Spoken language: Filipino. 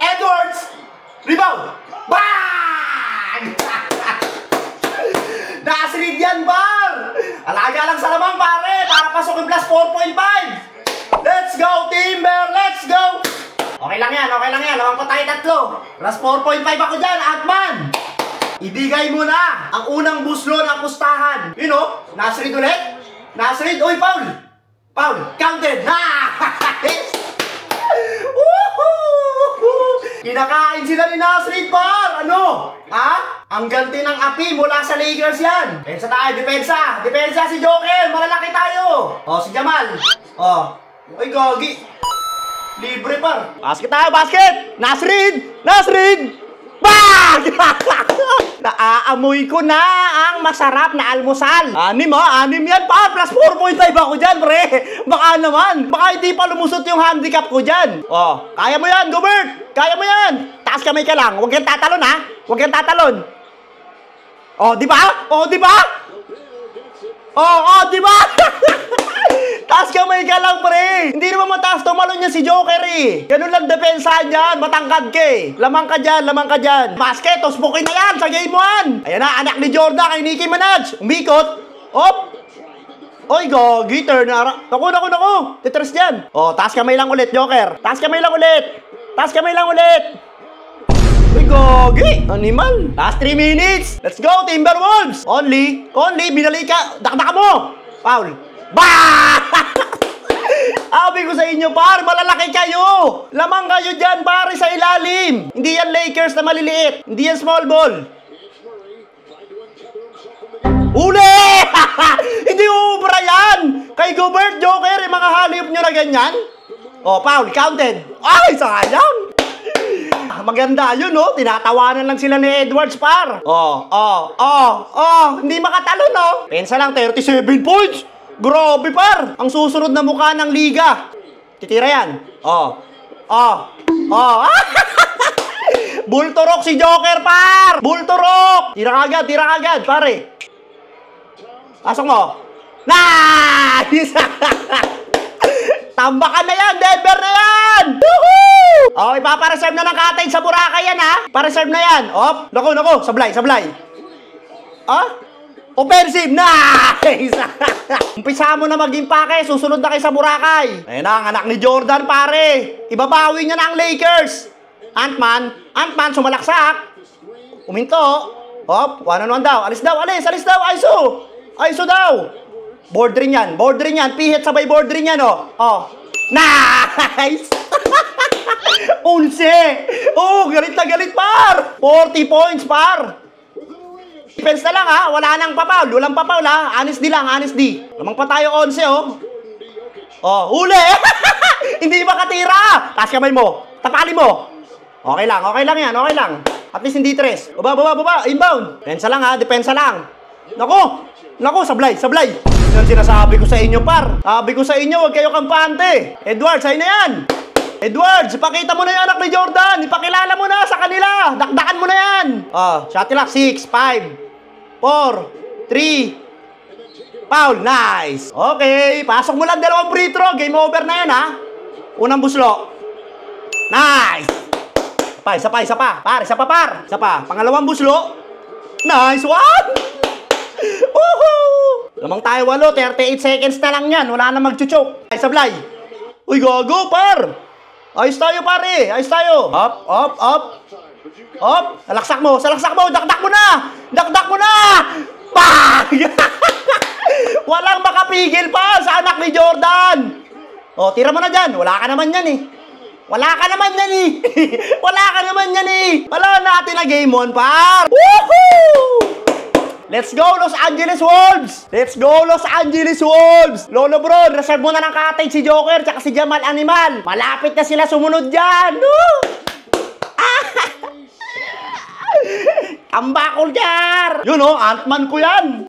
Edwards! Rebound! Bang! Nakasilid yan, Bar! Alaga lang sa lamang, pare, para pasukin plus 4.5. Let's go, Timber! Let's go! Okay lang yan, okay lang yan. Lamang pa tayo tatlo. Plus 4.5 ako dyan, Ant-Man. Ibigay mo na ang unang buslo ng pustahan. You know, Nasrid ulit. Nasrid, uy, foul! Foul, counted! Ha! Kinakain sila ni Nasrid, Par! Ano? Ha? Ang ganti ng api mula sa Lakers yan. Depensa tayo, depensa. Depensa si Joker, malalaki tayo. O, si Jamal. O, uy, gogi. Libre, Par. Basket tayo, basket! Nasrid! Nasrid! Bang! Naaamoy ko na ang masarap na almusal. Anim yan, Par. Plus 4.5 ako dyan, pre. Baka naman. Baka hindi pa lumusot yung handicap ko dyan. O, kaya mo yan, Gobert. Kaya mo yan. Taas kamay ka lang. Huwag kang tatalon, ha? Huwag kang tatalon. O, di ba? O, di ba? O, di ba? Taas kamay ka lang, pre. Hindi naman mataas tumalon niya si Joker, eh. Ganun lang depensahan dyan. Matangkad ka, eh. Lamang ka dyan, lamang ka dyan. Basket, tosbukin na yan sa game 1. Ayan na, anak ni Jordan kay Nicki Minaj. Umikot. Op. Oy, gogi, turn na. Naku. Titres dyan. O, taas kamay lang ulit, Joker. Taas kamay lang ulit. Taas kamay lang ulit. Uy, gogi. Animal. Last 3 minutes. Let's go, Timberwolves. Conley, binalik ka. Dakdak mo. Foul. Bah! Sabi ko sa inyo, par, malalaki kayo. Lamang kayo dyan, pare, sa ilalim. Hindi yan Lakers na maliliit. Hindi yan small ball. Uli! Hindi ubra yan. Kay Gobert, Joker, yung mga halip nyo na ganyan. Oh, foul, counted. Ay, sayang. Maganda yun, no? Tinatawanan lang sila ni Edwards, par. Hindi makatalo, no? Pensa lang, 37 points. Grabe, par. Ang susunod na mukha ng liga. Titira yan. Bultorok si Joker, par. Bultorok. Tira agad, pare. Pasok mo. Nice! Tambakan na yan, Denver na yan. Woohoo! Okay, papareserve na ng cottage sa Boracay yan, ha? Pareserve na yan. Op. Naku. Sablay. Offensive! Nice! Umpisa mo na mag-impake, susunod na kayo sa Boracay. Ayun na, ang anak ni Jordan, pare. Ibabawi niya na ang Lakers. Ant-Man, sumalaksak. Uminto. Hop, 1-on-1 daw. Alis daw. ISO daw. Board rin yan. Pihit sabay board rin yan, oh. Nice! 11. Oh, galit na galit, par. 40 points, par. Defense na lang, ha? Wala nang papaul. Walang papaul, ha? Honest D lang. Lamang pa tayo 11, oh. Oh, huli! Hindi makatira! Taas kamay mo. Tapali mo. Okay lang yan. At least hindi tres. Baba. Inbound. Depensa lang. Naku, sablay. Yan sinasabi ko sa inyo, par. Sabi ko sa inyo, huwag kayo kampante. Edwards, ayun na yan. Edwards, ipakita mo na yung anak ni Jordan. Ipakilala mo na sa kanila. Dakdakan mo na yan. Shot clock. 6, 5, 4, 3. Foul. Nice. Okay, pasok mo lang 2 free throw. Game over na yan, ha? Unang buslo. Nice. Isa pa. Par. Pangalawang buslo. Nice one. Woohoo! Lamang tayo 8. 38 seconds na lang yan. Wala na magchuchok. Ay, sablay. Uy, gago, par. Ayos tayo, pare. Up. Salaksak mo. Dakdak mo na. Bang! Walang makapigil pa sa anak ni Jordan. O, tira mo na dyan. Wala ka naman yan, eh. Wala natin na game 1, par. Woohoo! Let's go, Los Angeles Wolves! Lolo bro, reserve mo na ng cottage si Joker tsaka si Jamal Animal. Malapit na sila sumunod dyan. Tambakol jar! Yun, Ant-Man ko yan.